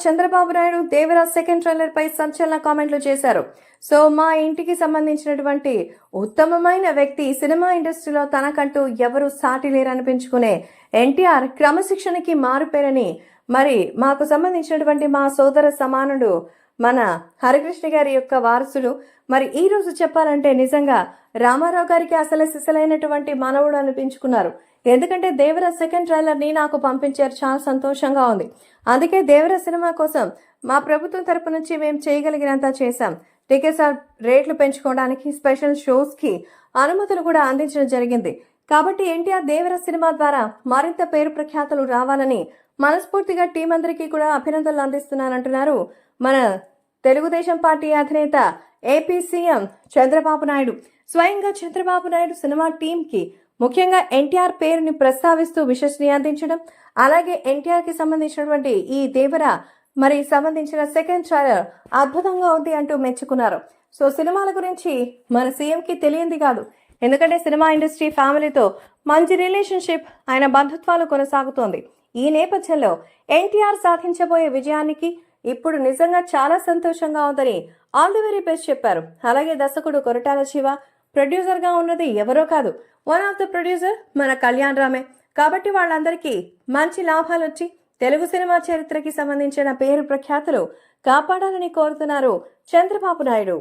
Chandrababu Naidu Devaraj second trailer పై సంచలన కామెంట్లు చేశారు. సో మా ఇంటికి సంబంధించినటువంటి ఉత్తమమైన వ్యక్తి, సినిమా ఇండస్ట్రీలో తనకంటూ ఎవరు సాటి లేరనిపించుకునే ఎన్టీఆర్ క్రమశిక్షణకి మారుపేరని, మరి మాకు సంబంధించినటువంటి మా సోదర సమానుడు మన హరికృష్ణ గారి యొక్క వారసుడు, మరి ఈ రోజు చెప్పాలంటే నిజంగా రామారావు గారికి అసలు సిసలైనటువంటి మనవుడు అనిపించుకున్నారు. ఎందుకంటే దేవరాజ్ సెకండ్ ట్రైలర్ ని నాకు పంపించారు, చాలా సంతోషంగా ఉంది. అందుకే దేవరాజ్ సినిమా కోసం మా ప్రభుత్వం తరపు నుంచి మేము చేయగలిగినంత చేశాం. టికెట్స్ రేట్లు పెంచుకోవడానికి, స్పెషల్ షోస్ కి అనుమతులు కూడా అందించడం జరిగింది. కాబట్టి ఎన్టీఆర్ దేవరాజ్ సినిమా ద్వారా మరింత పేరు ప్రఖ్యాతులు రావాలని మనస్ఫూర్తిగా టీం అందరికీ కూడా అభినందనలు అందిస్తున్నానంటున్నారు మన తెలుగుదేశం పార్టీ అధినేత ఏపీ సీఎం చంద్రబాబు నాయుడు. స్వయంగా చంద్రబాబు నాయుడు సినిమా టీం కి, ముఖ్యంగా ఎన్టీఆర్ పేరుని ప్రస్తావిస్తూ విశ్వసనీయ అందించడం, అలాగే ఎన్టీఆర్ కి సంబంధించినటువంటి ఈ దేవరా మరి సంబంధించిన సెకండ్ ట్రైలర్ అద్భుతంగా ఉంది అంటూ మెచ్చుకున్నారు. సో సినిమాల గురించి మన సీఎం కి తెలియంది కాదు, ఎందుకంటే సినిమా ఇండస్ట్రీ ఫ్యామిలీతో మంచి రిలేషన్షిప్, ఆయన బంధుత్వాలు కొనసాగుతోంది. ఈ నేపథ్యంలో ఎన్టీఆర్ సాధించబోయే విజయానికి ఇప్పుడు నిజంగా చాలా సంతోషంగా ఉందని ఆల్ ది వెరీ బెస్ట్ చెప్పారు. అలాగే దర్శకుడు కొరటాల శివ, ప్రొడ్యూసర్ గా ఉన్నది ఎవరో కాదు, వన్ ఆఫ్ ద ప్రొడ్యూసర్ మన కళ్యాణ్ రామే. కాబట్టి వాళ్ళందరికీ మంచి లాభాలు వచ్చి తెలుగు సినిమా చరిత్రకి సంబంధించిన పేరు ప్రఖ్యాతులు కాపాడాలని కోరుతున్నారు చంద్రబాబు నాయుడు.